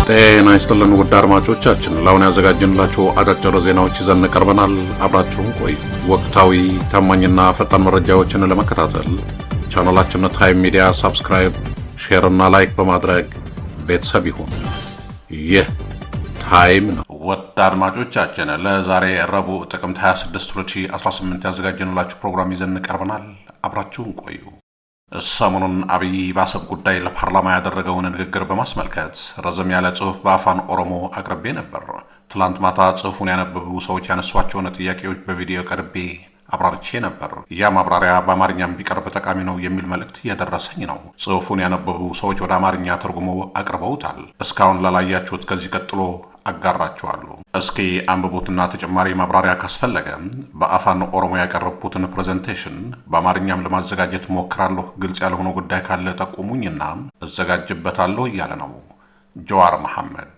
ጤና ይስጥልን ውድ አድማጮቻችን፣ ለአሁን ያዘጋጀንላችሁ አጫጭር ዜናዎች ይዘን ቀርበናል። አብራችሁን ቆዩ። ወቅታዊ ታማኝና ፈጣን መረጃዎችን ለመከታተል ቻናላችንን ታይም ሚዲያ ሰብስክራይብ፣ ሼር እና ላይክ በማድረግ ቤተሰብ ይሁን። ይህ ታይም ነው። ውድ አድማጮቻችን፣ ለዛሬ ረቡዕ ጥቅምት 26 2018 ያዘጋጀንላችሁ ፕሮግራም ይዘን ቀርበናል። አብራችሁን ቆዩ። ሰሞኑን አብይ በአሰብ ጉዳይ ለፓርላማ ያደረገውን ንግግር በማስመልከት ረዘም ያለ ጽሑፍ በአፋን ኦሮሞ አቅርቤ ነበር። ትላንት ማታ ጽሑፉን ያነበቡ ሰዎች ያነሷቸውን ጥያቄዎች በቪዲዮ ቀርቤ አብራርቼ ነበር። ያ ማብራሪያ በአማርኛም ቢቀርብ ጠቃሚ ነው የሚል መልእክት እየደረሰኝ ነው። ጽሑፉን ያነበቡ ሰዎች ወደ አማርኛ ተርጉሞ አቅርበውታል። እስካሁን ላላያችሁት ከዚህ ቀጥሎ አጋራችኋለሁ። እስኪ አንብቡትና ተጨማሪ ማብራሪያ ካስፈለገ በአፋን ኦሮሞ ያቀረብኩትን ፕሬዘንቴሽን በአማርኛም ለማዘጋጀት ሞክራለሁ። ግልጽ ያልሆነ ጉዳይ ካለ ጠቁሙኝና እዘጋጅበታለሁ እያለ ነው ጀዋር መሐመድ።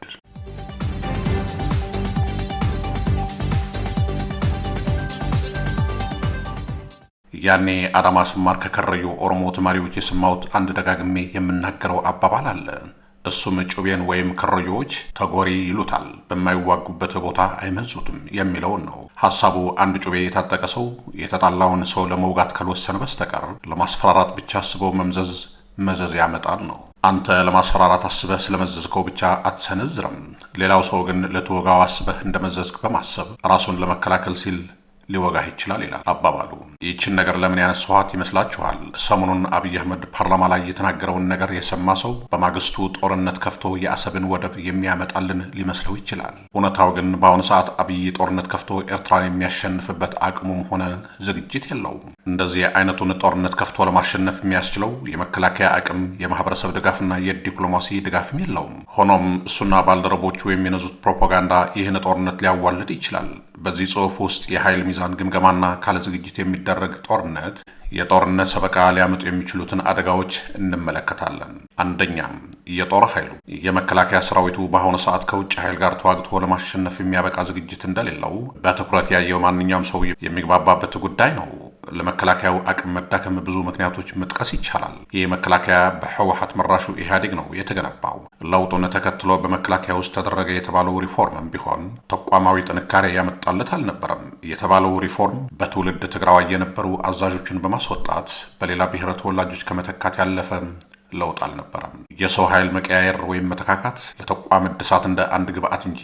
ያኔ አዳማ ስማር ከከረዩ ኦሮሞ ተማሪዎች የሰማሁት አንድ ደጋግሜ የምናገረው አባባል አለ። እሱም ጩቤን ወይም ከረዮዎች ተጎሪ ይሉታል፣ በማይዋጉበት ቦታ አይመዙትም የሚለውን ነው። ሐሳቡ አንድ ጩቤ የታጠቀ ሰው የተጣላውን ሰው ለመውጋት ካልወሰነ በስተቀር ለማስፈራራት ብቻ አስበው መዘዝ ያመጣል ነው። አንተ ለማስፈራራት አስበህ ስለመዘዝከው ብቻ አትሰነዝርም። ሌላው ሰው ግን ለተወጋው አስበህ እንደመዘዝክ በማሰብ ራሱን ለመከላከል ሲል ሊወጋህ ይችላል ይላል አባባሉ። ይህችን ነገር ለምን ያነሳኋት ይመስላችኋል? ሰሞኑን አብይ አህመድ ፓርላማ ላይ የተናገረውን ነገር የሰማ ሰው በማግስቱ ጦርነት ከፍቶ የአሰብን ወደብ የሚያመጣልን ሊመስለው ይችላል። እውነታው ግን በአሁኑ ሰዓት አብይ ጦርነት ከፍቶ ኤርትራን የሚያሸንፍበት አቅሙም ሆነ ዝግጅት የለውም። እንደዚህ አይነቱን ጦርነት ከፍቶ ለማሸነፍ የሚያስችለው የመከላከያ አቅም፣ የማህበረሰብ ድጋፍና የዲፕሎማሲ ድጋፍም የለውም። ሆኖም እሱና ባልደረቦቹ የሚነዙት ፕሮፓጋንዳ ይህን ጦርነት ሊያዋልድ ይችላል። በዚህ ጽሑፍ ውስጥ የኃይል ሚዛን ግምገማና ካለ ዝግጅት የሚደረግ ጦርነት የጦርነት ሰበቃ ሊያመጡ የሚችሉትን አደጋዎች እንመለከታለን። አንደኛም የጦር ኃይሉ የመከላከያ ሰራዊቱ በአሁኑ ሰዓት ከውጭ ኃይል ጋር ተዋግቶ ለማሸነፍ የሚያበቃ ዝግጅት እንደሌለው በትኩረት ያየው ማንኛውም ሰው የሚግባባበት ጉዳይ ነው። ለመከላከያው አቅም መዳከም ብዙ ምክንያቶች መጥቀስ ይቻላል። ይህ መከላከያ በህወሓት መራሹ ኢህአዴግ ነው የተገነባው። ለውጡን ተከትሎ በመከላከያ ውስጥ ተደረገ የተባለው ሪፎርምም ቢሆን ተቋማዊ ጥንካሬ ያመጣለት አልነበረም። የተባለው ሪፎርም በትውልድ ትግራዋይ የነበሩ አዛዦችን በማስወጣት በሌላ ብሔር ተወላጆች ከመተካት ያለፈ ለውጥ አልነበረም። የሰው ኃይል መቀያየር ወይም መተካካት ለተቋም እድሳት እንደ አንድ ግብአት እንጂ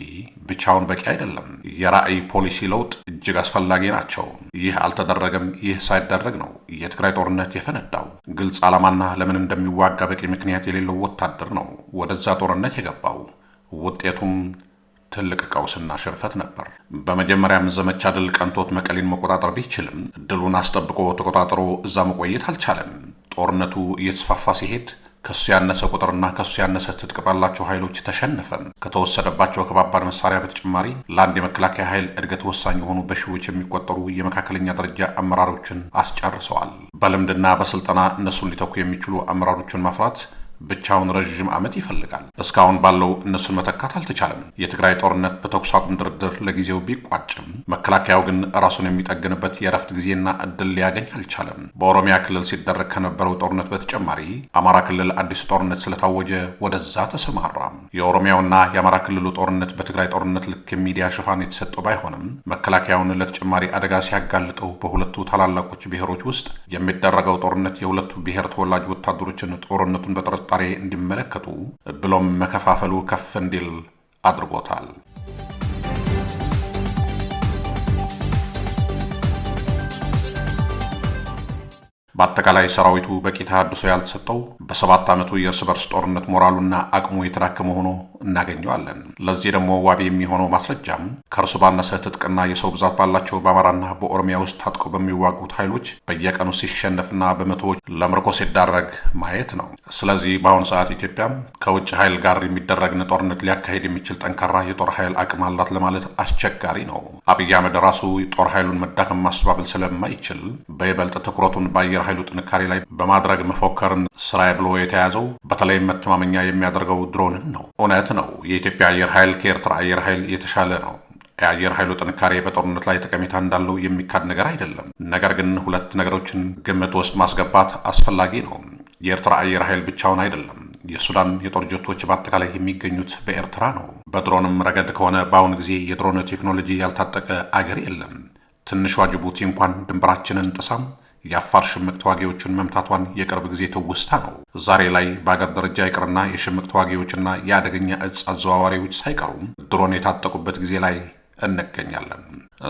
ብቻውን በቂ አይደለም። የራዕይ ፖሊሲ ለውጥ እጅግ አስፈላጊ ናቸው። ይህ አልተደረገም። ይህ ሳይደረግ ነው የትግራይ ጦርነት የፈነዳው። ግልጽ ዓላማና ለምን እንደሚዋጋ በቂ ምክንያት የሌለው ወታደር ነው ወደዛ ጦርነት የገባው። ውጤቱም ትልቅ ቀውስና ሽንፈት ነበር። በመጀመሪያም ዘመቻ ድል ቀንቶት መቀሌን መቆጣጠር ቢችልም ድሉን አስጠብቆ ተቆጣጥሮ እዛ መቆየት አልቻለም። ጦርነቱ እየተስፋፋ ሲሄድ ከሱ ያነሰ ቁጥርና ከሱ ያነሰ ትጥቅ ባላቸው ኃይሎች ተሸነፈም። ከተወሰደባቸው ከባባድ መሳሪያ በተጨማሪ ለአንድ የመከላከያ ኃይል እድገት ወሳኝ የሆኑ በሺዎች የሚቆጠሩ የመካከለኛ ደረጃ አመራሮችን አስጨርሰዋል። በልምድና በስልጠና እነሱን ሊተኩ የሚችሉ አመራሮችን ማፍራት ብቻውን ረዥም ዓመት ይፈልጋል። እስካሁን ባለው እነሱን መተካት አልተቻለም። የትግራይ ጦርነት በተኩስ አቁም ድርድር ለጊዜው ቢቋጭም መከላከያው ግን ራሱን የሚጠግንበት የእረፍት ጊዜና እድል ሊያገኝ አልቻለም። በኦሮሚያ ክልል ሲደረግ ከነበረው ጦርነት በተጨማሪ አማራ ክልል አዲስ ጦርነት ስለታወጀ ወደዛ ተሰማራ። የኦሮሚያውና የአማራ ክልሉ ጦርነት በትግራይ ጦርነት ልክ የሚዲያ ሽፋን የተሰጠው ባይሆንም መከላከያውን ለተጨማሪ አደጋ ሲያጋልጠው በሁለቱ ታላላቆች ብሔሮች ውስጥ የሚደረገው ጦርነት የሁለቱ ብሔር ተወላጅ ወታደሮችን ጦርነቱን በጥርጣሬ እንዲመለከቱ ብሎም መከፋፈሉ ከፍ እንዲል አድርጎታል። በአጠቃላይ ሰራዊቱ በቂ ተሃድሶ ያልተሰጠው በ7 ዓመቱ የእርስ በርስ ጦርነት ሞራሉና አቅሙ የተዳከመ ሆኖ እናገኘዋለን። ለዚህ ደግሞ ዋቢ የሚሆነው ማስረጃም ከእርሱ ባነሰ ትጥቅና የሰው ብዛት ባላቸው በአማራና በኦሮሚያ ውስጥ ታጥቀው በሚዋጉት ኃይሎች በየቀኑ ሲሸነፍና በመቶዎች ለምርኮ ሲዳረግ ማየት ነው። ስለዚህ በአሁኑ ሰዓት ኢትዮጵያም ከውጭ ኃይል ጋር የሚደረግን ጦርነት ሊያካሄድ የሚችል ጠንካራ የጦር ኃይል አቅም አላት ለማለት አስቸጋሪ ነው። አብይ አህመድ ራሱ ጦር ኃይሉን መዳከም ማስተባበል ስለማይችል በይበልጥ ትኩረቱን በአየር ኃይሉ ጥንካሬ ላይ በማድረግ መፎከርን ስራዬ ብሎ የተያዘው በተለይም መተማመኛ የሚያደርገው ድሮንን ነው። እውነት ነው፣ የኢትዮጵያ አየር ኃይል ከኤርትራ አየር ኃይል የተሻለ ነው። የአየር ኃይሉ ጥንካሬ በጦርነት ላይ ጠቀሜታ እንዳለው የሚካድ ነገር አይደለም። ነገር ግን ሁለት ነገሮችን ግምት ውስጥ ማስገባት አስፈላጊ ነው። የኤርትራ አየር ኃይል ብቻውን አይደለም። የሱዳን የጦር ጀቶች በአጠቃላይ የሚገኙት በኤርትራ ነው። በድሮንም ረገድ ከሆነ በአሁኑ ጊዜ የድሮን ቴክኖሎጂ ያልታጠቀ አገር የለም። ትንሿ ጅቡቲ እንኳን ድንበራችንን ጥሳም የአፋር ሽምቅ ተዋጊዎችን መምታቷን የቅርብ ጊዜ ትውስታ ነው። ዛሬ ላይ በአገር ደረጃ ይቅርና የሽምቅ ተዋጊዎችና የአደገኛ እጽ አዘዋዋሪዎች ሳይቀሩ ድሮን የታጠቁበት ጊዜ ላይ እንገኛለን።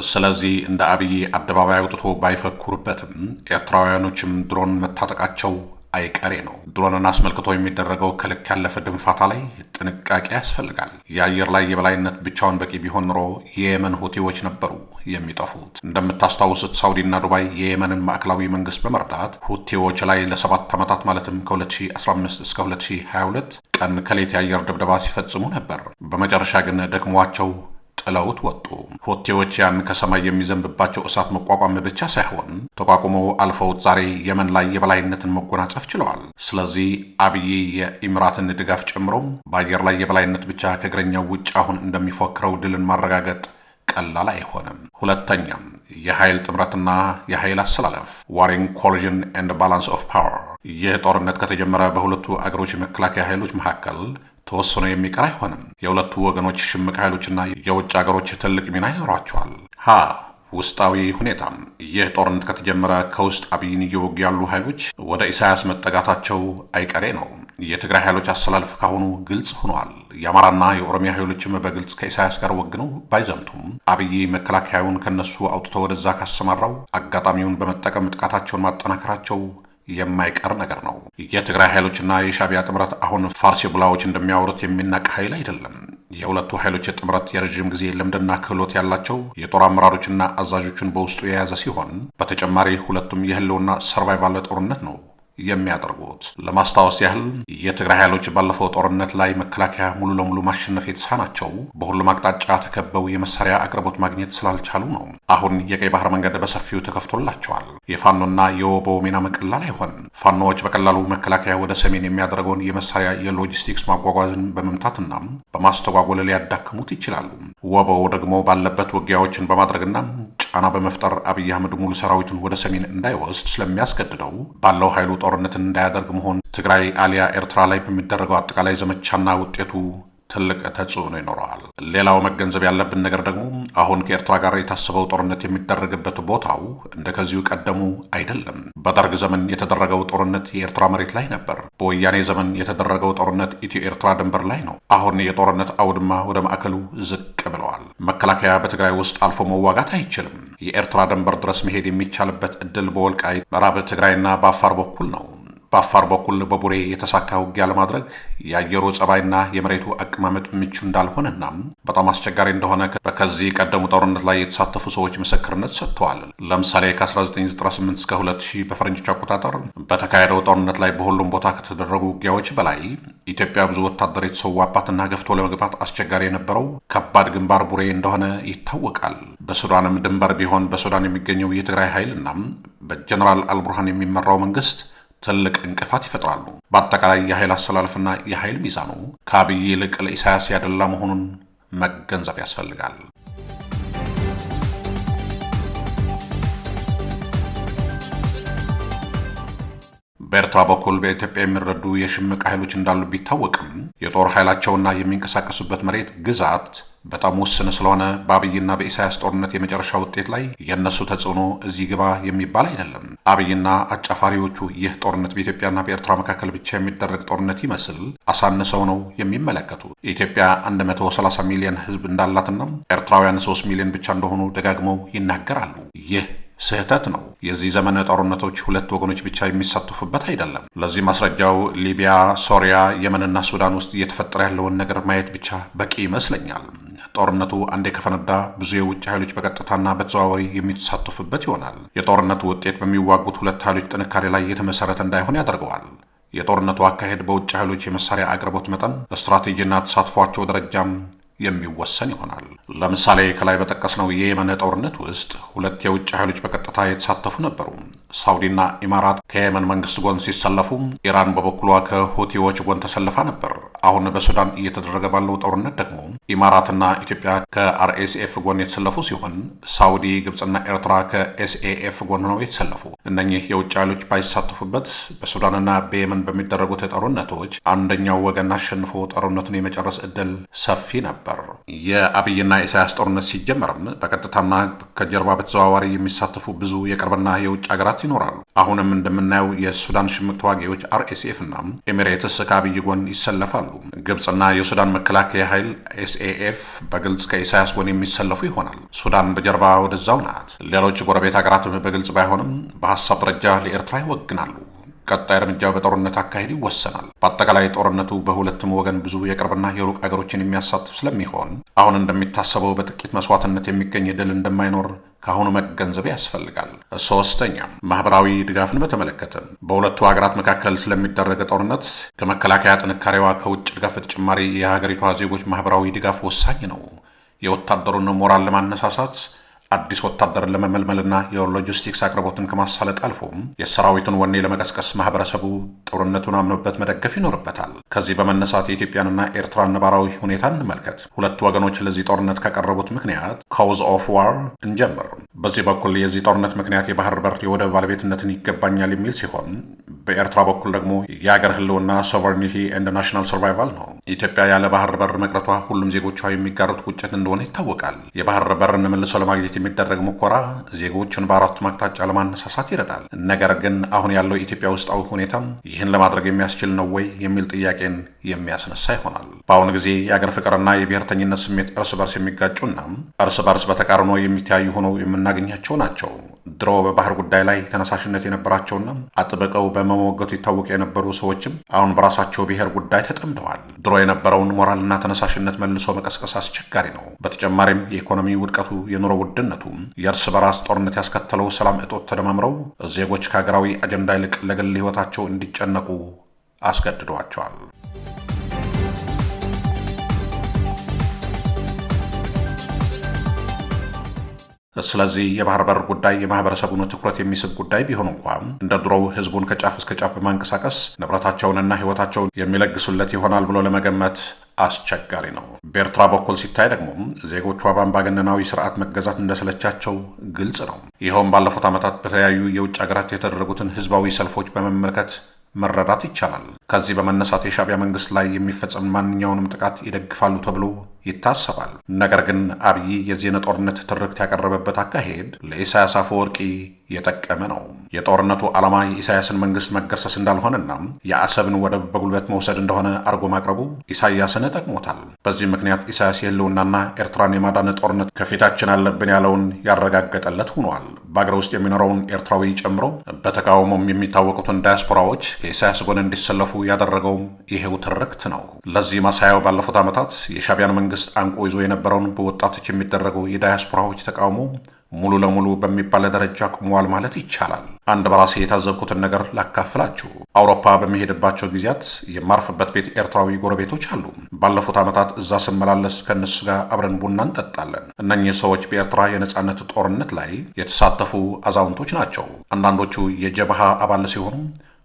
ስለዚህ እንደ አብይ አደባባይ አውጥቶ ባይፈኩርበትም ኤርትራውያኖችም ድሮን መታጠቃቸው አይቀሬ ነው። ድሮንን አስመልክቶ የሚደረገው ከልክ ያለፈ ድንፋታ ላይ ጥንቃቄ ያስፈልጋል። የአየር ላይ የበላይነት ብቻውን በቂ ቢሆን ኖሮ የየመን ሁቲዎች ነበሩ የሚጠፉት። እንደምታስታውሱት ሳውዲና ዱባይ የየመንን ማዕከላዊ መንግስት በመርዳት ሁቲዎች ላይ ለ7 ዓመታት ማለትም ከ2015 እስከ 2022 ቀን ከሌት የአየር ድብደባ ሲፈጽሙ ነበር። በመጨረሻ ግን ደክሟቸው ጥለውት ወጡ። ሁቲዎች ያን ከሰማይ የሚዘንብባቸው እሳት መቋቋም ብቻ ሳይሆን ተቋቁመው አልፈውት ዛሬ የመን ላይ የበላይነትን መጎናጸፍ ችለዋል። ስለዚህ አብይ የኢሚራትን ድጋፍ ጨምሮም በአየር ላይ የበላይነት ብቻ ከእግረኛው ውጭ አሁን እንደሚፎክረው ድልን ማረጋገጥ ቀላል አይሆንም። ሁለተኛም የኃይል ጥምረትና የኃይል አሰላለፍ ዋሪንግ ኮሊዥን ኤንድ ባላንስ ኦፍ ፓወር። ይህ ጦርነት ከተጀመረ በሁለቱ አገሮች መከላከያ ኃይሎች መካከል ተወስኖ የሚቀር አይሆንም። የሁለቱ ወገኖች ሽምቅ ኃይሎችና የውጭ አገሮች ትልቅ ሚና ይኖራቸዋል። ውስጣዊ ሁኔታ። ይህ ጦርነት ከተጀመረ ከውስጥ አብይን እየወጉ ያሉ ኃይሎች ወደ ኢሳያስ መጠጋታቸው አይቀሬ ነው። የትግራይ ኃይሎች አሰላለፍ ካሁኑ ግልጽ ሆኗል። የአማራና የኦሮሚያ ኃይሎችም በግልጽ ከኢሳያስ ጋር ወግነው ባይዘምቱም አብይ መከላከያውን ከነሱ አውጥቶ ወደዛ ካሰማራው አጋጣሚውን በመጠቀም ጥቃታቸውን ማጠናከራቸው የማይቀር ነገር ነው። የትግራይ ኃይሎችና የሻዕቢያ ጥምረት አሁን ፋርሲ ቡላዎች እንደሚያወሩት የሚናቅ ኃይል አይደለም። የሁለቱ ኃይሎች ጥምረት የረዥም ጊዜ ልምድና ክህሎት ያላቸው የጦር አመራሮችና አዛዦችን በውስጡ የያዘ ሲሆን በተጨማሪ ሁለቱም የህልውና ሰርቫይቫል ጦርነት ነው የሚያደርጉት። ለማስታወስ ያህል የትግራይ ኃይሎች ባለፈው ጦርነት ላይ መከላከያ ሙሉ ለሙሉ ማሸነፍ የተሳናቸው በሁሉም አቅጣጫ ተከበው የመሳሪያ አቅርቦት ማግኘት ስላልቻሉ ነው። አሁን የቀይ ባህር መንገድ በሰፊው ተከፍቶላቸዋል። የፋኖና የወቦ ሚና መቀላል አይሆንም። ፋኖዎች በቀላሉ መከላከያ ወደ ሰሜን የሚያደርገውን የመሳሪያ የሎጂስቲክስ ማጓጓዝን በመምታትና በማስተጓጎል ሊያዳክሙት ይችላሉ። ወቦው ደግሞ ባለበት ውጊያዎችን በማድረግና ጫና በመፍጠር አብይ አህመድ ሙሉ ሰራዊቱን ወደ ሰሜን እንዳይወስድ ስለሚያስገድደው ባለው ኃይሉ ጦርነትን እንዳያደርግ መሆን ትግራይ አሊያ ኤርትራ ላይ በሚደረገው አጠቃላይ ዘመቻና ውጤቱ ትልቅ ተጽዕኖ ይኖረዋል። ሌላው መገንዘብ ያለብን ነገር ደግሞ አሁን ከኤርትራ ጋር የታሰበው ጦርነት የሚደረግበት ቦታው እንደከዚሁ ቀደሙ አይደለም። በደርግ ዘመን የተደረገው ጦርነት የኤርትራ መሬት ላይ ነበር። በወያኔ ዘመን የተደረገው ጦርነት ኢትዮ ኤርትራ ድንበር ላይ ነው። አሁን የጦርነት አውድማ ወደ ማዕከሉ ዝቅ ብለዋል። መከላከያ በትግራይ ውስጥ አልፎ መዋጋት አይችልም። የኤርትራ ድንበር ድረስ መሄድ የሚቻልበት እድል በወልቃይት ምዕራብ ትግራይና በአፋር በኩል ነው። በአፋር በኩል በቡሬ የተሳካ ውጊያ ለማድረግ የአየሩ ጸባይና የመሬቱ አቀማመጥ ምቹ እንዳልሆነና በጣም አስቸጋሪ እንደሆነ በከዚህ ቀደሙ ጦርነት ላይ የተሳተፉ ሰዎች ምስክርነት ሰጥተዋል። ለምሳሌ ከ1998 እስከ 2000 በፈረንጆች አቆጣጠር በተካሄደው ጦርነት ላይ በሁሉም ቦታ ከተደረጉ ውጊያዎች በላይ ኢትዮጵያ ብዙ ወታደር የተሰዋባትና ገፍቶ ለመግባት አስቸጋሪ የነበረው ከባድ ግንባር ቡሬ እንደሆነ ይታወቃል። በሱዳንም ድንበር ቢሆን በሱዳን የሚገኘው የትግራይ ኃይልና በጀነራል አልቡርሃን የሚመራው መንግስት ትልቅ እንቅፋት ይፈጥራሉ። በአጠቃላይ የኃይል አሰላለፍና የኃይል ሚዛኑ ከአብይ ይልቅ ለኢሳያስ ያደላ መሆኑን መገንዘብ ያስፈልጋል። በኤርትራ በኩል በኢትዮጵያ የሚረዱ የሽምቅ ኃይሎች እንዳሉ ቢታወቅም የጦር ኃይላቸውና የሚንቀሳቀሱበት መሬት ግዛት በጣም ውስን ስለሆነ በአብይና በኢሳያስ ጦርነት የመጨረሻ ውጤት ላይ የእነሱ ተጽዕኖ እዚህ ግባ የሚባል አይደለም። አብይና አጫፋሪዎቹ ይህ ጦርነት በኢትዮጵያና በኤርትራ መካከል ብቻ የሚደረግ ጦርነት ይመስል አሳንሰው ነው የሚመለከቱ። ኢትዮጵያ 130 ሚሊዮን ሕዝብ እንዳላትና ኤርትራውያን 3 ሚሊዮን ብቻ እንደሆኑ ደጋግመው ይናገራሉ። ይህ ስህተት ነው። የዚህ ዘመን ጦርነቶች ሁለት ወገኖች ብቻ የሚሳተፉበት አይደለም። ለዚህ ማስረጃው ሊቢያ፣ ሶሪያ፣ የመንና ሱዳን ውስጥ እየተፈጠረ ያለውን ነገር ማየት ብቻ በቂ ይመስለኛል። ጦርነቱ አንዴ ከፈነዳ ብዙ የውጭ ኃይሎች በቀጥታና በተዘዋዋሪ የሚሳተፉበት ይሆናል። የጦርነቱ ውጤት በሚዋጉት ሁለት ኃይሎች ጥንካሬ ላይ የተመሰረተ እንዳይሆን ያደርገዋል። የጦርነቱ አካሄድ በውጭ ኃይሎች የመሳሪያ አቅርቦት መጠን፣ ስትራቴጂና ተሳትፏቸው ደረጃም የሚወሰን ይሆናል። ለምሳሌ ከላይ በጠቀስነው የየመን ጦርነት ውስጥ ሁለት የውጭ ኃይሎች በቀጥታ የተሳተፉ ነበሩ። ሳውዲና ኢማራት ከየመን መንግስት ጎን ሲሰለፉ፣ ኢራን በበኩሏ ከሁቲዎች ጎን ተሰልፋ ነበር። አሁን በሱዳን እየተደረገ ባለው ጦርነት ደግሞ ኢማራትና ኢትዮጵያ ከአርኤስኤፍ ጎን የተሰለፉ ሲሆን፣ ሳውዲ፣ ግብፅና ኤርትራ ከኤስኤኤፍ ጎን ነው የተሰለፉ። እነኚህ የውጭ ኃይሎች ባይሳተፉበት በሱዳንና በየመን በሚደረጉት ጦርነቶች አንደኛው ወገን አሸንፎ ጦርነቱን የመጨረስ እድል ሰፊ ነበር። የአብይና ኢሳያስ ጦርነት ሲጀመርም በቀጥታና ከጀርባ በተዘዋዋሪ የሚሳተፉ ብዙ የቅርብና የውጭ ሀገራት ይኖራሉ። አሁንም እንደምናየው የሱዳን ሽምቅ ተዋጊዎች አርኤስኤፍ እና ኤሚሬትስ ከአብይ ጎን ይሰለፋሉ። ግብፅና የሱዳን መከላከያ ኃይል ኤስኤኤፍ በግልጽ ከኢሳያስ ጎን የሚሰለፉ ይሆናል። ሱዳን በጀርባ ወደዛው ናት። ሌሎች ጎረቤት ሀገራትም በግልጽ ባይሆንም በሀሳብ ደረጃ ለኤርትራ ይወግናሉ። ቀጣይ እርምጃው በጦርነት አካሄድ ይወሰናል። በአጠቃላይ ጦርነቱ በሁለቱም ወገን ብዙ የቅርብና የሩቅ ሀገሮችን የሚያሳትፍ ስለሚሆን አሁን እንደሚታሰበው በጥቂት መስዋዕትነት የሚገኝ ድል እንደማይኖር ከአሁኑ መገንዘብ ያስፈልጋል። ሶስተኛ፣ ማህበራዊ ድጋፍን በተመለከተ በሁለቱ ሀገራት መካከል ስለሚደረግ ጦርነት ከመከላከያ ጥንካሬዋ ከውጭ ድጋፍ በተጨማሪ የሀገሪቷ ዜጎች ማህበራዊ ድጋፍ ወሳኝ ነው። የወታደሩን ሞራል ለማነሳሳት አዲስ ወታደርን ለመመልመልና የሎጂስቲክስ አቅርቦትን ከማሳለጥ አልፎም የሰራዊቱን ወኔ ለመቀስቀስ ማህበረሰቡ ጦርነቱን አምኖበት መደገፍ ይኖርበታል። ከዚህ በመነሳት የኢትዮጵያንና ኤርትራን ነባራዊ ሁኔታ እንመልከት። ሁለቱ ወገኖች ለዚህ ጦርነት ካቀረቡት ምክንያት ካውዝ ኦፍ ዋር እንጀምር። በዚህ በኩል የዚህ ጦርነት ምክንያት የባህር በር የወደብ ባለቤትነትን ይገባኛል የሚል ሲሆን፣ በኤርትራ በኩል ደግሞ የሀገር ህልውና ሶቨርኒቲ ኤንድ ናሽናል ሰርቫይቫል ነው። ኢትዮጵያ ያለ ባህር በር መቅረቷ ሁሉም ዜጎቿ የሚጋሩት ቁጭት እንደሆነ ይታወቃል። የባህር በርን መልሶ ለማግኘት የሚደረግ ሙከራ ዜጎችን በአራቱም አቅጣጫ ለማነሳሳት ይረዳል። ነገር ግን አሁን ያለው የኢትዮጵያ ውስጣዊ ሁኔታም ይህን ለማድረግ የሚያስችል ነው ወይ የሚል ጥያቄን የሚያስነሳ ይሆናል። በአሁኑ ጊዜ የአገር ፍቅርና የብሔርተኝነት ስሜት እርስ በርስ የሚጋጩና እርስ በርስ በተቃርኖ የሚተያዩ ሆነው የምናገኛቸው ናቸው። ድሮ በባህር ጉዳይ ላይ ተነሳሽነት የነበራቸውና አጥብቀው በመሞገቱ ይታወቁ የነበሩ ሰዎችም አሁን በራሳቸው ብሔር ጉዳይ ተጠምደዋል። ድሮ የነበረውን ሞራልና ተነሳሽነት መልሶ መቀስቀስ አስቸጋሪ ነው። በተጨማሪም የኢኮኖሚ ውድቀቱ፣ የኑሮ ውድነቱ፣ የእርስ በራስ ጦርነት ያስከተለው ሰላም እጦት ተደማምረው ዜጎች ከሀገራዊ አጀንዳ ይልቅ ለግል ሕይወታቸው እንዲጨነቁ አስገድዷቸዋል። ስለዚህ የባህር በር ጉዳይ የማህበረሰቡን ትኩረት የሚስብ ጉዳይ ቢሆን እንኳን እንደ ድሮው ህዝቡን ከጫፍ እስከ ጫፍ በማንቀሳቀስ ንብረታቸውንና ህይወታቸውን የሚለግሱለት ይሆናል ብሎ ለመገመት አስቸጋሪ ነው። በኤርትራ በኩል ሲታይ ደግሞ ዜጎቿ በአምባገነናዊ ስርዓት መገዛት እንደሰለቻቸው ግልጽ ነው። ይኸውም ባለፉት ዓመታት በተለያዩ የውጭ ሀገራት የተደረጉትን ህዝባዊ ሰልፎች በመመልከት መረዳት ይቻላል። ከዚህ በመነሳት የሻዕቢያ መንግስት ላይ የሚፈጸም ማንኛውንም ጥቃት ይደግፋሉ ተብሎ ይታሰባል። ነገር ግን አብይ የዚህን ጦርነት ትርክት ያቀረበበት አካሄድ ለኢሳያስ አፈወርቂ የጠቀመ ነው። የጦርነቱ ዓላማ የኢሳያስን መንግስት መገርሰስ እንዳልሆነና የአሰብን ወደብ በጉልበት መውሰድ እንደሆነ አርጎ ማቅረቡ ኢሳያስን ጠቅሞታል። በዚህ ምክንያት ኢሳያስ የህልውናና ኤርትራን የማዳን ጦርነት ከፊታችን አለብን ያለውን ያረጋገጠለት ሆኗል። በአገር ውስጥ የሚኖረውን ኤርትራዊ ጨምሮ በተቃውሞም የሚታወቁትን ዳያስፖራዎች ከኢሳያስ ጎን እንዲሰለፉ ያደረገውም ይሄው ትርክት ነው። ለዚህ ማሳያው ባለፉት ዓመታት የሻዕቢያን መንግስት አንቆ ይዞ የነበረውን በወጣቶች የሚደረገው የዳያስፖራዎች ተቃውሞ ሙሉ ለሙሉ በሚባል ደረጃ ቆሟል ማለት ይቻላል። አንድ በራሴ የታዘብኩትን ነገር ላካፍላችሁ። አውሮፓ በሚሄድባቸው ጊዜያት የማርፍበት ቤት ኤርትራዊ ጎረቤቶች አሉ። ባለፉት ዓመታት እዛ ስመላለስ ከእነሱ ጋር አብረን ቡና እንጠጣለን። እነኚህ ሰዎች በኤርትራ የነጻነት ጦርነት ላይ የተሳተፉ አዛውንቶች ናቸው። አንዳንዶቹ የጀብሃ አባል ሲሆኑ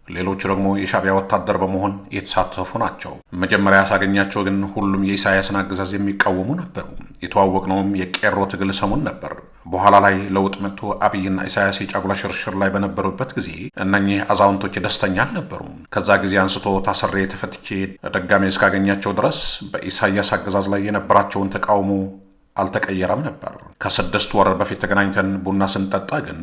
ሌሎቹ ደግሞ የሻዕቢያ ወታደር በመሆን የተሳተፉ ናቸው። መጀመሪያ ሳገኛቸው ግን ሁሉም የኢሳያስን አገዛዝ የሚቃወሙ ነበሩ። የተዋወቅነውም የቄሮ ትግል ሰሞን ነበር። በኋላ ላይ ለውጥ መጥቶ አብይና ኢሳያስ የጫጉላ ሽርሽር ላይ በነበሩበት ጊዜ እነኚህ አዛውንቶች ደስተኛ አልነበሩም። ከዛ ጊዜ አንስቶ ታስሬ ተፈትቼ ደጋሜ እስካገኛቸው ድረስ በኢሳያስ አገዛዝ ላይ የነበራቸውን ተቃውሞ አልተቀየረም ነበር። ከ6 ወር በፊት ተገናኝተን ቡና ስንጠጣ ግን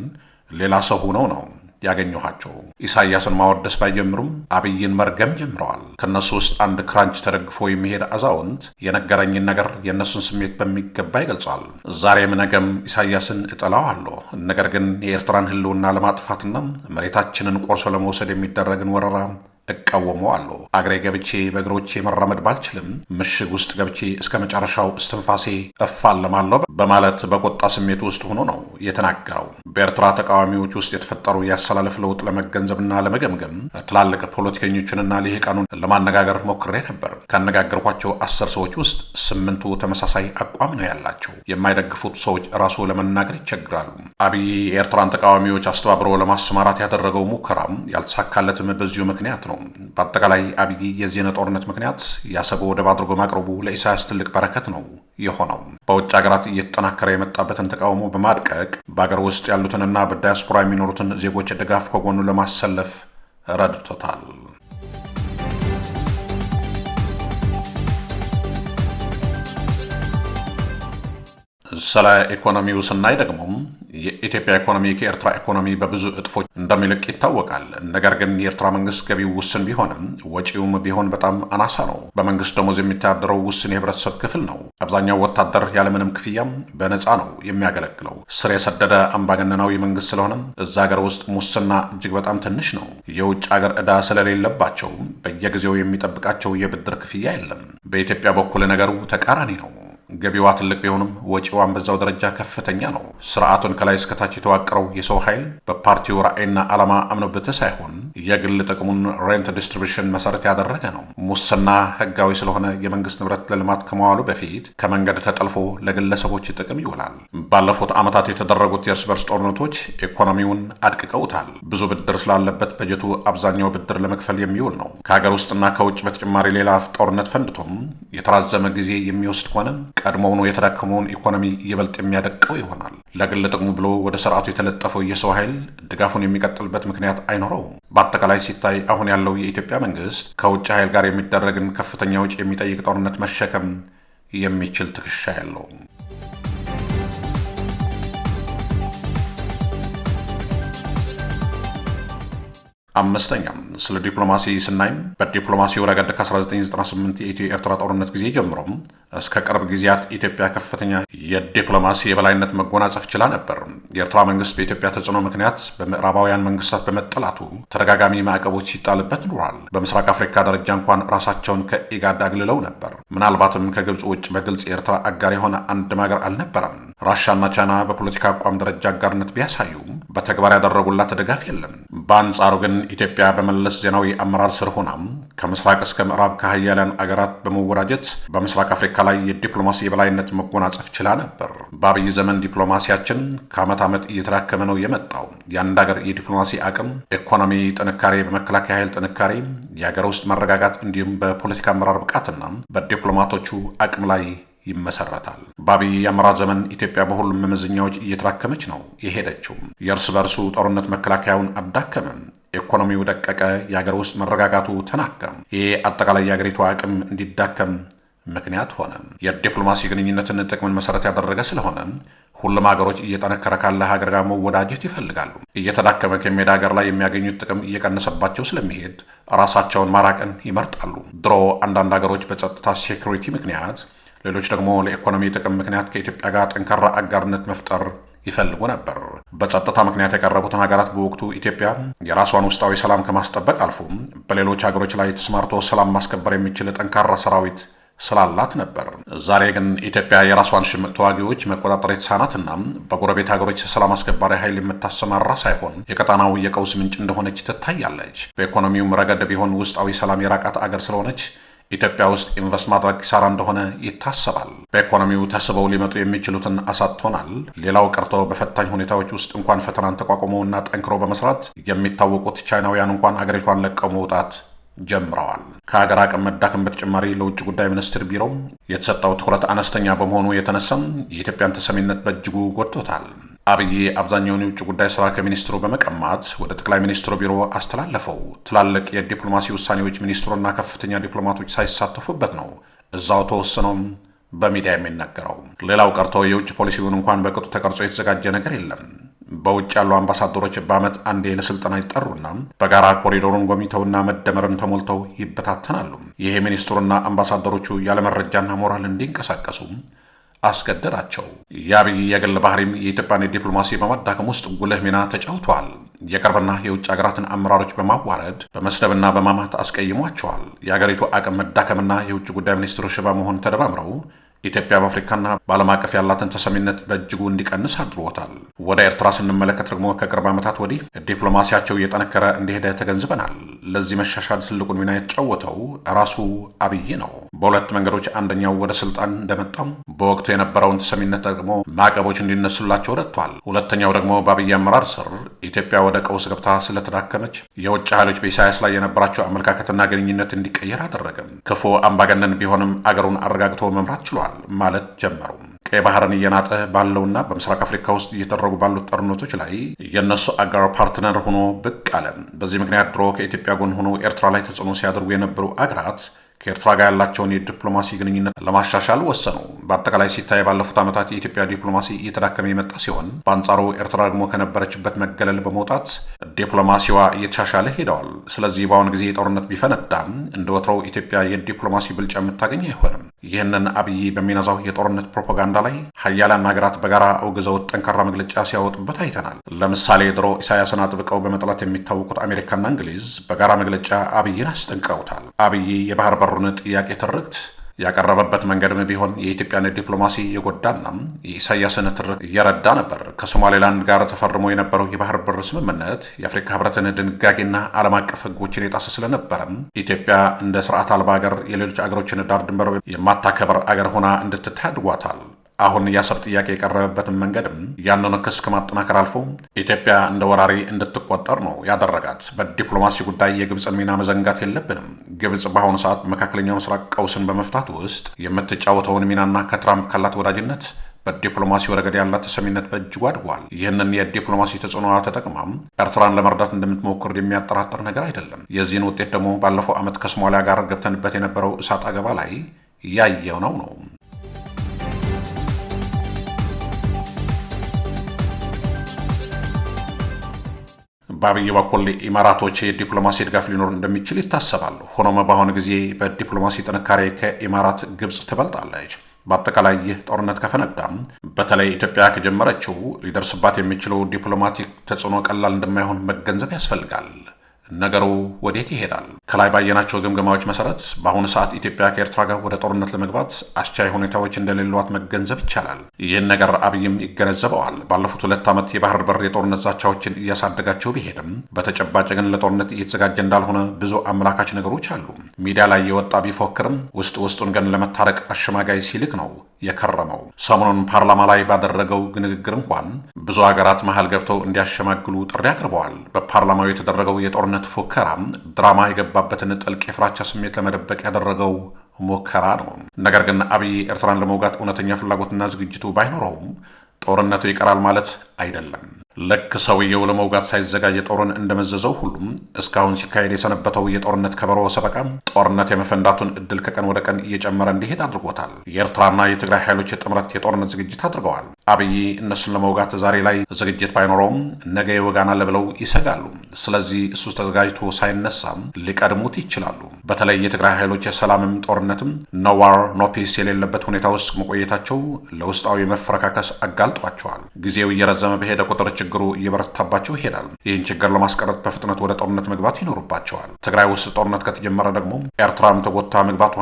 ሌላ ሰው ሆነው ነው ያገኘኋቸው። ኢሳያስን ማወደስ ባይጀምሩም አብይን መርገም ጀምረዋል። ከነሱ ውስጥ አንድ ክራንች ተደግፎ የሚሄድ አዛውንት የነገረኝን ነገር የእነሱን ስሜት በሚገባ ይገልጻል። ዛሬም ነገም ኢሳያስን እጠላዋለሁ፣ ነገር ግን የኤርትራን ህልውና ለማጥፋትና መሬታችንን ቆርሶ ለመውሰድ የሚደረግን ወረራ እቃወመዋለሁ። አገሬ ገብቼ በእግሮቼ መራመድ ባልችልም ምሽግ ውስጥ ገብቼ እስከ መጨረሻው እስትንፋሴ እፋለማለሁ በማለት በቆጣ ስሜት ውስጥ ሆኖ ነው የተናገረው። በኤርትራ ተቃዋሚዎች ውስጥ የተፈጠሩ የአሰላለፍ ለውጥ ለመገንዘብና ለመገምገም ትላልቅ ፖለቲከኞችንና ልሂቃኑን ለማነጋገር ሞክሬ ነበር። ካነጋገርኳቸው 10 ሰዎች ውስጥ 8ቱ ተመሳሳይ አቋም ነው ያላቸው። የማይደግፉት ሰዎች ራሱ ለመናገር ይቸግራሉ። አብይ የኤርትራን ተቃዋሚዎች አስተባብሮ ለማሰማራት ያደረገው ሙከራም ያልተሳካለትም በዚሁ ምክንያት ነው። በአጠቃላይ አብይ የዚህን ጦርነት ምክንያት የአሰብ ወደብ አድርጎ ማቅረቡ ለኢሳያስ ትልቅ በረከት ነው የሆነው። በውጭ ሀገራት እየተጠናከረ የመጣበትን ተቃውሞ በማድቀቅ በአገር ውስጥ ያሉትንና በዳያስፖራ የሚኖሩትን ዜጎች ድጋፍ ከጎኑ ለማሰለፍ ረድቶታል። ስለ ኢኮኖሚው ስናይ ደግሞ የኢትዮጵያ ኢኮኖሚ ከኤርትራ ኢኮኖሚ በብዙ እጥፎች እንደሚልቅ ይታወቃል። ነገር ግን የኤርትራ መንግስት ገቢው ውስን ቢሆንም ወጪውም ቢሆን በጣም አናሳ ነው። በመንግስት ደሞዝ የሚተዳደረው ውስን የህብረተሰብ ክፍል ነው። አብዛኛው ወታደር ያለምንም ክፍያም በነፃ ነው የሚያገለግለው። ስር የሰደደ አምባገነናዊ መንግስት ስለሆነም እዛ ሀገር ውስጥ ሙስና እጅግ በጣም ትንሽ ነው። የውጭ ሀገር ዕዳ ስለሌለባቸው በየጊዜው የሚጠብቃቸው የብድር ክፍያ የለም። በኢትዮጵያ በኩል ነገሩ ተቃራኒ ነው። ገቢዋ ትልቅ ቢሆንም ወጪዋን በዛው ደረጃ ከፍተኛ ነው። ስርዓቱን ከላይ እስከታች የተዋቀረው የሰው ኃይል በፓርቲው ራዕይና ዓላማ አምኖበት ሳይሆን የግል ጥቅሙን ሬንት ዲስትሪቢሽን መሰረት ያደረገ ነው። ሙስና ህጋዊ ስለሆነ የመንግስት ንብረት ለልማት ከመዋሉ በፊት ከመንገድ ተጠልፎ ለግለሰቦች ጥቅም ይውላል። ባለፉት ዓመታት የተደረጉት የእርስ በርስ ጦርነቶች ኢኮኖሚውን አድቅቀውታል። ብዙ ብድር ስላለበት በጀቱ አብዛኛው ብድር ለመክፈል የሚውል ነው። ከሀገር ውስጥና ከውጭ በተጨማሪ ሌላ ጦርነት ፈንድቶም የተራዘመ ጊዜ የሚወስድ ሆነ ቀድሞውኑ የተዳከመውን ኢኮኖሚ ይበልጥ የሚያደቀው ይሆናል። ለግል ጥቅሙ ብሎ ወደ ስርዓቱ የተለጠፈው የሰው ኃይል ድጋፉን የሚቀጥልበት ምክንያት አይኖረውም። በአጠቃላይ ሲታይ አሁን ያለው የኢትዮጵያ መንግስት ከውጭ ኃይል ጋር የሚደረግን ከፍተኛ ውጪ የሚጠይቅ ጦርነት መሸከም የሚችል ትከሻ ያለው። አምስተኛ ስለ ዲፕሎማሲ ስናይም በዲፕሎማሲው ረገድ ከ1998 የኢትዮ ኤርትራ ጦርነት ጊዜ ጀምሮም እስከ ቅርብ ጊዜያት ኢትዮጵያ ከፍተኛ የዲፕሎማሲ የበላይነት መጎናጸፍ ችላ ነበር። የኤርትራ መንግስት በኢትዮጵያ ተጽዕኖ ምክንያት በምዕራባውያን መንግስታት በመጠላቱ ተደጋጋሚ ማዕቀቦች ሲጣልበት ኑሯል። በምስራቅ አፍሪካ ደረጃ እንኳን ራሳቸውን ከኢጋድ አግልለው ነበር። ምናልባትም ከግብፅ ውጭ በግልጽ የኤርትራ አጋር የሆነ አንድም ሀገር አልነበረም። ራሻና ቻይና በፖለቲካ አቋም ደረጃ አጋርነት ቢያሳዩም በተግባር ያደረጉላት ድጋፍ የለም። በአንጻሩ ግን ኢትዮጵያ በመለስ ዜናዊ አመራር ስር ሆና ከምስራቅ እስከ ምዕራብ ከሀያላን አገራት በመወዳጀት በምስራቅ አፍሪካ ላይ የዲፕሎማሲ የበላይነት መጎናጸፍ ችላ ነበር። በአብይ ዘመን ዲፕሎማሲያችን ከዓመት ዓመት እየተዳከመ ነው የመጣው። የአንድ ሀገር የዲፕሎማሲ አቅም፣ ኢኮኖሚ ጥንካሬ፣ በመከላከያ ኃይል ጥንካሬ፣ የሀገር ውስጥ መረጋጋት እንዲሁም በፖለቲካ አመራር ብቃትና በዲፕሎማቶቹ አቅም ላይ ይመሰረታል። በአብይ የአመራር ዘመን ኢትዮጵያ በሁሉም መመዘኛዎች እየተዳከመች ነው የሄደችው። የእርስ በርሱ ጦርነት መከላከያውን አዳከመ፣ ኢኮኖሚው ደቀቀ፣ የሀገር ውስጥ መረጋጋቱ ተናጋ። ይህ አጠቃላይ የሀገሪቱ አቅም እንዲዳከም ምክንያት ሆነ። የዲፕሎማሲ ግንኙነትን ጥቅምን መሰረት ያደረገ ስለሆነ ሁሉም ሀገሮች እየጠነከረ ካለ ሀገር ጋር መወዳጀት ይፈልጋሉ። እየተዳከመ ከሚሄድ ሀገር ላይ የሚያገኙት ጥቅም እየቀነሰባቸው ስለሚሄድ ራሳቸውን ማራቅን ይመርጣሉ። ድሮ አንዳንድ ሀገሮች በጸጥታ ሴኩሪቲ ምክንያት፣ ሌሎች ደግሞ ለኢኮኖሚ ጥቅም ምክንያት ከኢትዮጵያ ጋር ጠንካራ አጋርነት መፍጠር ይፈልጉ ነበር። በጸጥታ ምክንያት የቀረቡትን ሀገራት በወቅቱ ኢትዮጵያ የራሷን ውስጣዊ ሰላም ከማስጠበቅ አልፎ በሌሎች ሀገሮች ላይ ተሰማርቶ ሰላም ማስከበር የሚችል ጠንካራ ሰራዊት ስላላት ነበር። ዛሬ ግን ኢትዮጵያ የራሷን ሽምቅ ተዋጊዎች መቆጣጠር የተሳናትና በጎረቤት ሀገሮች ሰላም አስከባሪ ኃይል የምታሰማራ ሳይሆን የቀጣናው የቀውስ ምንጭ እንደሆነች ትታያለች። በኢኮኖሚውም ረገድ ቢሆን ውስጣዊ ሰላም የራቃት አገር ስለሆነች ኢትዮጵያ ውስጥ ኢንቨስት ማድረግ ኪሳራ እንደሆነ ይታሰባል። በኢኮኖሚው ተስበው ሊመጡ የሚችሉትን አሳጥቶናል። ሌላው ቀርቶ በፈታኝ ሁኔታዎች ውስጥ እንኳን ፈተናን ተቋቁመውና ጠንክሮ በመስራት የሚታወቁት ቻይናውያን እንኳን አገሪቷን ለቀው መውጣት ጀምረዋል። ከሀገር አቅም መዳከም በተጨማሪ ለውጭ ጉዳይ ሚኒስቴር ቢሮ የተሰጠው ትኩረት አነስተኛ በመሆኑ የተነሳም የኢትዮጵያን ተሰሚነት በእጅጉ ጎድቶታል። አብይ አብዛኛውን የውጭ ጉዳይ ስራ ከሚኒስትሩ በመቀማት ወደ ጠቅላይ ሚኒስትሩ ቢሮ አስተላለፈው። ትላልቅ የዲፕሎማሲ ውሳኔዎች ሚኒስትሩና ከፍተኛ ዲፕሎማቶች ሳይሳተፉበት ነው እዛው ተወስኖም በሚዲያ የሚነገረው። ሌላው ቀርቶ የውጭ ፖሊሲውን እንኳን በቅጡ ተቀርጾ የተዘጋጀ ነገር የለም። በውጭ ያሉ አምባሳደሮች በዓመት አንዴ ለስልጠና ይጠሩና በጋራ ኮሪዶሩን ጎብኝተውና መደመርን ተሞልተው ይበታተናሉ። ይሄ ሚኒስትሩና አምባሳደሮቹ ያለ መረጃና ሞራል እንዲንቀሳቀሱ አስገደዳቸው። የአብይ የግል ባህሪም የኢትዮጵያን ዲፕሎማሲ በማዳከም ውስጥ ጉልህ ሚና ተጫውተዋል። የቅርብና የውጭ ሀገራትን አመራሮች በማዋረድ በመስደብና በማማት አስቀይሟቸዋል። የአገሪቱ አቅም መዳከምና የውጭ ጉዳይ ሚኒስትሩ ሽባ መሆን ተደማምረው ኢትዮጵያ በአፍሪካና በዓለም አቀፍ ያላትን ተሰሚነት በእጅጉ እንዲቀንስ አድርጎታል። ወደ ኤርትራ ስንመለከት ደግሞ ከቅርብ ዓመታት ወዲህ ዲፕሎማሲያቸው እየጠነከረ እንደሄደ ተገንዝበናል። ለዚህ መሻሻል ትልቁን ሚና የተጫወተው ራሱ አብይ ነው። በሁለት መንገዶች፣ አንደኛው ወደ ስልጣን እንደመጣም በወቅቱ የነበረውን ተሰሚነት ደግሞ ማዕቀቦች እንዲነሱላቸው ረድቷል። ሁለተኛው ደግሞ በአብይ አመራር ስር ኢትዮጵያ ወደ ቀውስ ገብታ ስለተዳከመች የውጭ ኃይሎች በኢሳያስ ላይ የነበራቸው አመለካከትና ግንኙነት እንዲቀየር አደረገም። ክፉ አምባገነን ቢሆንም አገሩን አረጋግቶ መምራት ችሏል ማለት ጀመሩ። ቀይ ባህርን እየናጠ ባለውና በምስራቅ አፍሪካ ውስጥ እየተደረጉ ባሉት ጦርነቶች ላይ የእነሱ አጋር ፓርትነር ሆኖ ብቅ አለ። በዚህ ምክንያት ድሮ ከኢትዮጵያ ጎን ሆኖ ኤርትራ ላይ ተጽዕኖ ሲያደርጉ የነበሩ አገራት ከኤርትራ ጋር ያላቸውን የዲፕሎማሲ ግንኙነት ለማሻሻል ወሰኑ። በአጠቃላይ ሲታይ ባለፉት ዓመታት የኢትዮጵያ ዲፕሎማሲ እየተዳከመ የመጣ ሲሆን፣ በአንጻሩ ኤርትራ ደግሞ ከነበረችበት መገለል በመውጣት ዲፕሎማሲዋ እየተሻሻለ ሄደዋል። ስለዚህ በአሁኑ ጊዜ ጦርነት ቢፈነዳም እንደ ወትሮው ኢትዮጵያ የዲፕሎማሲ ብልጫ የምታገኝ አይሆንም። ይህንን አብይ በሚነዛው የጦርነት ፕሮፓጋንዳ ላይ ሀያላን ሀገራት በጋራ አውግዘው ጠንካራ መግለጫ ሲያወጡበት አይተናል። ለምሳሌ ድሮ ኢሳያስን አጥብቀው በመጥላት የሚታወቁት አሜሪካና እንግሊዝ በጋራ መግለጫ አብይን አስጠንቅቀውታል። አብይ የባህር በሩን ጥያቄ ትርክት ያቀረበበት መንገድም ቢሆን የኢትዮጵያን ዲፕሎማሲ የጎዳና የኢሳያስን ትርክት እየረዳ ነበር። ከሶማሌላንድ ጋር ተፈርሞ የነበረው የባህር በር ስምምነት የአፍሪካ ሕብረትን ድንጋጌና ዓለም አቀፍ ሕጎችን የጣሰ ስለነበረም ኢትዮጵያ እንደ ስርዓት አልባ ሀገር የሌሎች አገሮችን ዳር ድንበር የማታከበር አገር ሆና እንድትታይ አድርጓታል። አሁን የአሰብ ጥያቄ የቀረበበትን መንገድም ያንኑ ክስ ከማጠናከር አልፎ ኢትዮጵያ እንደ ወራሪ እንድትቆጠር ነው ያደረጋት። በዲፕሎማሲ ጉዳይ የግብፅን ሚና መዘንጋት የለብንም። ግብፅ በአሁኑ ሰዓት በመካከለኛው ምስራቅ ቀውስን በመፍታት ውስጥ የምትጫወተውን ሚናና ከትራምፕ ካላት ወዳጅነት በዲፕሎማሲው ረገድ ያላት ተሰሚነት በእጅጉ አድጓል። ይህንን የዲፕሎማሲ ተጽዕኖ ተጠቅማም ኤርትራን ለመርዳት እንደምትሞክር የሚያጠራጥር ነገር አይደለም። የዚህን ውጤት ደግሞ ባለፈው ዓመት ከሶማሊያ ጋር ገብተንበት የነበረው እሳት አገባ ላይ ያየው ነው። በአብይ በኩል ኢማራቶች የዲፕሎማሲ ድጋፍ ሊኖር እንደሚችል ይታሰባል። ሆኖም በአሁኑ ጊዜ በዲፕሎማሲ ጥንካሬ ከኢማራት ግብፅ ትበልጣለች። በአጠቃላይ ይህ ጦርነት ከፈነዳም በተለይ ኢትዮጵያ ከጀመረችው ሊደርስባት የሚችለው ዲፕሎማቲክ ተጽዕኖ ቀላል እንደማይሆን መገንዘብ ያስፈልጋል። ነገሩ ወዴት ይሄዳል? ከላይ ባየናቸው ግምገማዎች መሰረት በአሁኑ ሰዓት ኢትዮጵያ ከኤርትራ ጋር ወደ ጦርነት ለመግባት አስቻይ ሁኔታዎች እንደሌሏት መገንዘብ ይቻላል። ይህን ነገር አብይም ይገነዘበዋል። ባለፉት 2 ዓመት የባህር በር የጦርነት ዛቻዎችን እያሳደጋቸው ቢሄድም በተጨባጭ ግን ለጦርነት እየተዘጋጀ እንዳልሆነ ብዙ አመላካች ነገሮች አሉ። ሚዲያ ላይ የወጣ ቢፎክርም ውስጡን ግን ለመታረቅ አሸማጋይ ሲልክ ነው የከረመው። ሰሞኑን ፓርላማ ላይ ባደረገው ንግግር እንኳን ብዙ ሀገራት መሃል ገብተው እንዲያሸማግሉ ጥሪ አቅርበዋል። በፓርላማው የተደረገው የጦርነት ፉከራ ድራማ የገባበትን ጥልቅ የፍራቻ ስሜት ለመደበቅ ያደረገው ሙከራ ነው። ነገር ግን አብይ ኤርትራን ለመውጋት እውነተኛ ፍላጎትና ዝግጅቱ ባይኖረውም ጦርነቱ ይቀራል ማለት አይደለም። ልክ ሰውየው ለመውጋት ሳይዘጋጅ ጦርን እንደመዘዘው ሁሉም እስካሁን ሲካሄድ የሰነበተው የጦርነት ከበሮ ሰበቃ ጦርነት የመፈንዳቱን እድል ከቀን ወደ ቀን እየጨመረ እንዲሄድ አድርጎታል። የኤርትራና የትግራይ ኃይሎች የጥምረት የጦርነት ዝግጅት አድርገዋል። አብይ እነሱን ለመውጋት ዛሬ ላይ ዝግጅት ባይኖረውም ነገ ይወጋናል ብለው ይሰጋሉ። ስለዚህ እሱ ተዘጋጅቶ ሳይነሳም ሊቀድሙት ይችላሉ። በተለይ የትግራይ ኃይሎች የሰላምም ጦርነትም ኖ ዋር ኖ ፒስ የሌለበት ሁኔታ ውስጥ መቆየታቸው ለውስጣዊ መፈረካከስ አጋልጧቸዋል። ጊዜው እየረዘመ በሄደ ቁጥር ችግሩ እየበረታባቸው ይሄዳል። ይህን ችግር ለማስቀረት በፍጥነት ወደ ጦርነት መግባት ይኖርባቸዋል። ትግራይ ውስጥ ጦርነት ከተጀመረ ደግሞ ኤርትራም ተጎታ መግባቷ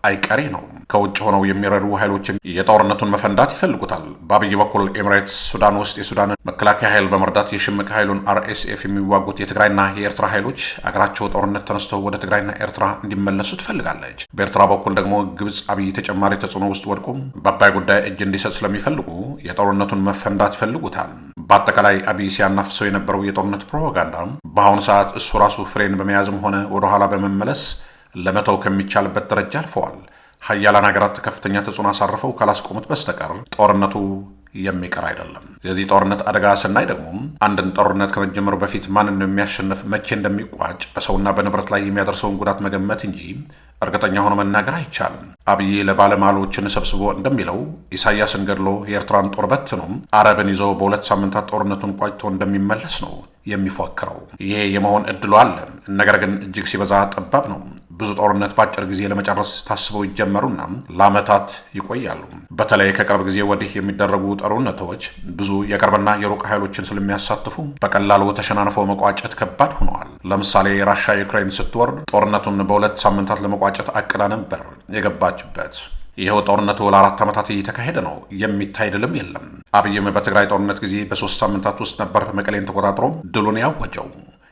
አይቀሬ ነው። ከውጭ ሆነው የሚረዱ ኃይሎችም የጦርነቱን መፈንዳት ይፈልጉታል። በአብይ በኩል ኤሚሬትስ ሱዳን ውስጥ የሱዳንን መከላከያ ኃይል በመርዳት የሽምቅ ኃይሉን RSF የሚዋጉት የትግራይና የኤርትራ ኃይሎች አገራቸው ጦርነት ተነስተው ወደ ትግራይና ኤርትራ እንዲመለሱ ትፈልጋለች። በኤርትራ በኩል ደግሞ ግብፅ አብይ ተጨማሪ ተጽዕኖ ውስጥ ወድቆም በአባይ ጉዳይ እጅ እንዲሰጥ ስለሚፈልጉ የጦርነቱን መፈንዳት ይፈልጉታል። በአጠቃላይ አብይ ሲያናፍሰው የነበረው የጦርነት ፕሮፓጋንዳ በአሁኑ ሰዓት እሱ ራሱ ፍሬን በመያዝም ሆነ ወደኋላ በመመለስ ለመተው ከሚቻልበት ደረጃ አልፈዋል። ሀያላን ሀገራት ከፍተኛ ተጽዕኖ አሳርፈው ካላስቆሙት በስተቀር ጦርነቱ የሚቀር አይደለም። የዚህ ጦርነት አደጋ ስናይ ደግሞ አንድን ጦርነት ከመጀመሩ በፊት ማን እንደሚያሸንፍ፣ መቼ እንደሚቋጭ በሰውና በንብረት ላይ የሚያደርሰውን ጉዳት መገመት እንጂ እርግጠኛ ሆኖ መናገር አይቻልም። አብይ ለባለማሎችን ሰብስቦ እንደሚለው ኢሳያስን ገድሎ የኤርትራን ጦር በትኖ አረብን ይዞ በ2 ሳምንታት ጦርነቱን ቋጭቶ እንደሚመለስ ነው የሚፎክረው። ይሄ የመሆን እድሉ አለ፣ ነገር ግን እጅግ ሲበዛ ጠባብ ነው። ብዙ ጦርነት በአጭር ጊዜ ለመጨረስ ታስበው ይጀመሩና ለዓመታት ይቆያሉ። በተለይ ከቅርብ ጊዜ ወዲህ የሚደረጉ ጦርነቶች ብዙ የቅርብና የሩቅ ኃይሎችን ስለሚያሳትፉ በቀላሉ ተሸናንፈው መቋጨት ከባድ ሆነዋል። ለምሳሌ ራሽያ ዩክሬን ስትወርድ ጦርነቱን በ2 ሳምንታት ለመቋጨት አቅዳ ነበር የገባችበት። ይኸው ጦርነቱ ለ4 ዓመታት እየተካሄደ ነው። የሚታይ ድልም የለም። አብይም በትግራይ ጦርነት ጊዜ በ3 ሳምንታት ውስጥ ነበር መቀሌን ተቆጣጥሮ ድሉን ያወጀው።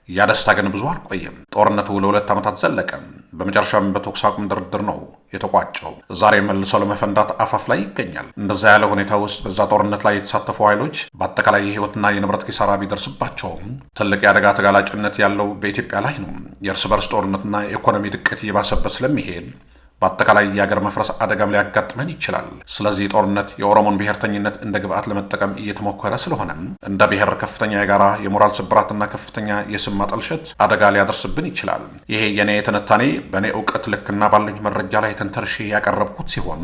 ያ ደስታ ግን ብዙ አልቆየም። ጦርነቱ ለ2 ዓመታት ዘለቀ። በመጨረሻም በተኩስ አቁም ድርድር ነው የተቋጨው። ዛሬ መልሶ ለመፈንዳት አፋፍ ላይ ይገኛል። እንደዛ ያለ ሁኔታ ውስጥ በዛ ጦርነት ላይ የተሳተፉ ኃይሎች በአጠቃላይ የህይወትና የንብረት ኪሳራ ቢደርስባቸውም ትልቅ የአደጋ ተጋላጭነት ያለው በኢትዮጵያ ላይ ነው። የእርስ በርስ ጦርነትና የኢኮኖሚ ድቀት እየባሰበት ስለሚሄድ በአጠቃላይ የአገር መፍረስ አደጋም ሊያጋጥመን ይችላል። ስለዚህ ጦርነት የኦሮሞን ብሔርተኝነት እንደ ግብዓት ለመጠቀም እየተሞከረ ስለሆነ እንደ ብሔር ከፍተኛ የጋራ የሞራል ስብራትና ከፍተኛ የስም ማጠልሸት አደጋ ሊያደርስብን ይችላል። ይሄ የኔ ትንታኔ በእኔ እውቀት ልክና ባለኝ መረጃ ላይ ተንተርሼ ያቀረብኩት ሲሆን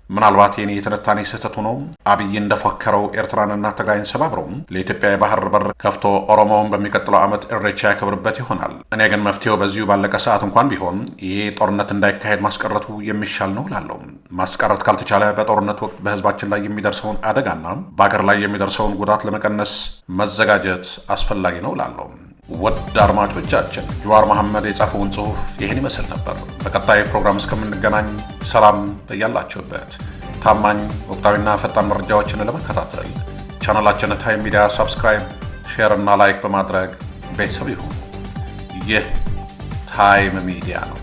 ምናልባት የኔ የትንታኔ ስህተት ሆኖ አብይ እንደፎከረው ኤርትራንና ትግራይን ሰባብሮ ለኢትዮጵያ የባህር በር ከፍቶ ኦሮሞውን በሚቀጥለው ዓመት ኢሬቻ ያከብርበት ይሆናል። እኔ ግን መፍትሄው በዚሁ ባለቀ ሰዓት እንኳን ቢሆን ይሄ ጦርነት እንዳይካሄድ ማስቀረቱ የሚሻል ነው እላለሁ። ማስቀረት ካልተቻለ በጦርነት ወቅት በህዝባችን ላይ የሚደርሰውን አደጋና በአገር ላይ የሚደርሰውን ጉዳት ለመቀነስ መዘጋጀት አስፈላጊ ነው እላለሁ። ውድ አድማጮቻችን ጀዋር መሐመድ የጻፈውን ጽሑፍ ይህን ይመስል ነበር። በቀጣይ ፕሮግራም እስከምንገናኝ ሰላም በያላችሁበት። ታማኝ ወቅታዊና ፈጣን መረጃዎችን ለመከታተል ቻናላችን ታይም ሚዲያ ሰብስክራይብ፣ ሼር እና ላይክ በማድረግ ቤተሰብ ይሁኑ። ይህ ታይም ሚዲያ ነው።